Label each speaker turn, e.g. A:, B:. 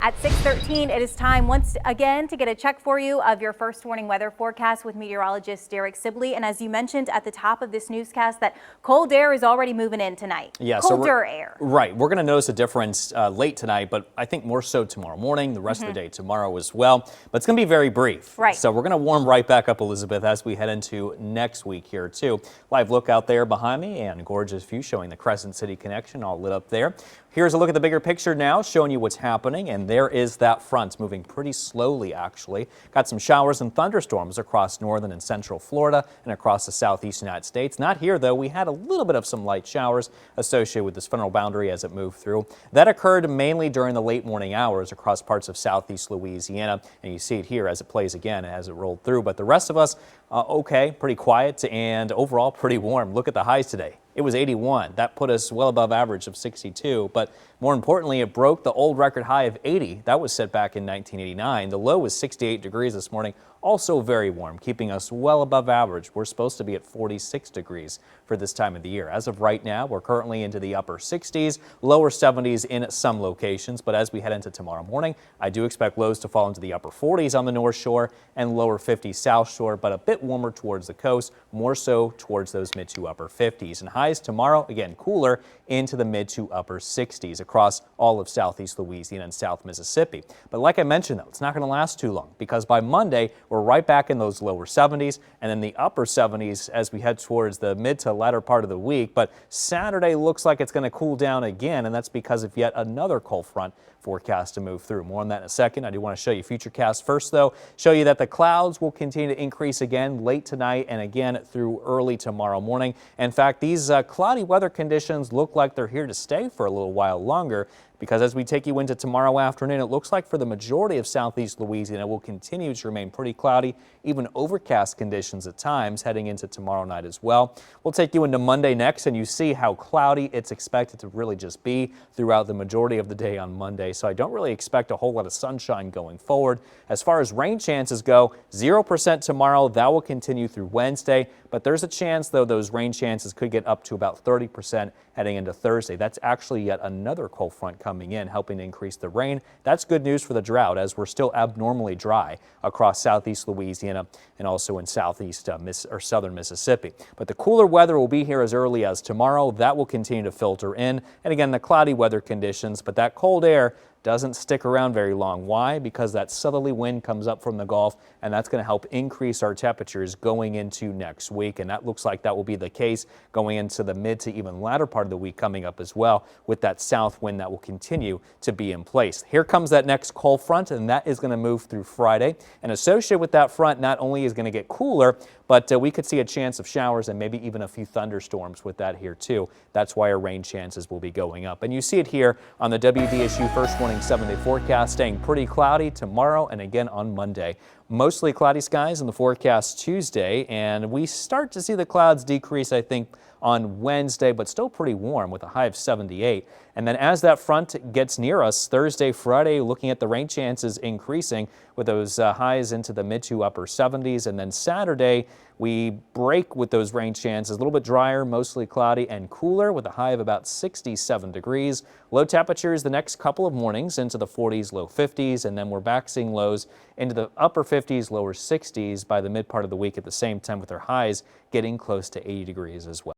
A: At 6:13, it is time once again to get a check for you of your first warning weather forecast with meteorologist Derek Sibley. And as you mentioned at the top of this newscast, that cold air is already moving in tonight.
B: Yeah,
A: colder air.
B: Right. We're going to notice a difference late tonight, but I think more so tomorrow morning, the rest of the day tomorrow as well. But it's going to be very brief.
A: Right.
B: So we're going to warm right back up, Elizabeth, as we head into next week here, too. Live look out there behind me and gorgeous view showing the Crescent City connection all lit up there. Here's a look at the bigger picture now, showing you what's happening. And there is that front moving pretty slowly, actually. Got some showers and thunderstorms across northern and central Florida and across the southeast United States. Not here, though. We had a little bit of some light showers associated with this frontal boundary as it moved through. That occurred mainly during the late morning hours across parts of southeast Louisiana. And you see it here as it plays again as it rolled through. But the rest of us, okay, pretty quiet and overall pretty warm. Look at the highs today. It was 81. That put us well above average of 62. But more importantly, it broke the old record high of 80. That was set back in 1989. The low was 68 degrees this morning. Also very warm, keeping us well above average. We're supposed to be at 46 degrees for this time of the year. As of right now, we're currently into the upper 60s, lower 70s in some locations. But as we head into tomorrow morning, I do expect lows to fall into the upper 40s on the North Shore and lower 50s South Shore, but a bit warmer towards the coast, more so towards those mid to upper 50s. And highs tomorrow, again, cooler into the mid to upper 60s across all of southeast Louisiana and South Mississippi. But like I mentioned, though, it's not going to last too long because by Monday, we're right back in those lower 70s and then the upper 70s as we head towards the mid to latter part of the week. But Saturday looks like it's going to cool down again, and that's because of yet another cold front forecast to move through. More on that in a second. I do want to show you Futurecast first, though. Show you that the clouds will continue to increase again late tonight and again through early tomorrow morning. In fact, these cloudy weather conditions look like they're here to stay for a little while longer, because as we take you into tomorrow afternoon, it looks like for the majority of southeast Louisiana, it will continue to remain pretty cloudy, even overcast conditions at times heading into tomorrow night as well. We'll take you into Monday next, and you see how cloudy it's expected to really just be throughout the majority of the day on Monday. So I don't really expect a whole lot of sunshine going forward. As far as rain chances go, 0% tomorrow. That will continue through Wednesday, but there's a chance, though, those rain chances could get up to about 30% heading into Thursday. That's actually yet another cold front coming in, helping to increase the rain. That's good news for the drought, as we're still abnormally dry across southeast Louisiana and also in southeast or southern Mississippi. But the cooler weather will be here as early as tomorrow. That will continue to filter in. And again, the cloudy weather conditions, but that cold air doesn't stick around very long. Why? Because that southerly wind comes up from the Gulf, and that's going to help increase our temperatures going into next week. And that looks like that will be the case going into the mid to even latter part of the week coming up as well, with that south wind that will continue to be in place. Here comes that next cold front, and that is going to move through Friday. And associated with that front, not only is going to get cooler, but we could see a chance of showers and maybe even a few thunderstorms with that here too. That's why our rain chances will be going up. And you see it here on the WDSU First Warning 7-day forecast, staying pretty cloudy tomorrow and again on Monday. Mostly cloudy skies in the forecast Tuesday, and we start to see the clouds decrease, I think, on Wednesday, but still pretty warm with a high of 78. And then as that front gets near us, Thursday, Friday, looking at the rain chances increasing with those highs into the mid to upper 70s. And then Saturday, we break with those rain chances, a little bit drier, mostly cloudy and cooler with a high of about 67 degrees. Low temperatures the next couple of mornings into the 40s, low 50s, and then we're back seeing lows into the upper 50s, lower 60s by the mid part of the week at the same time, with our highs getting close to 80 degrees as well.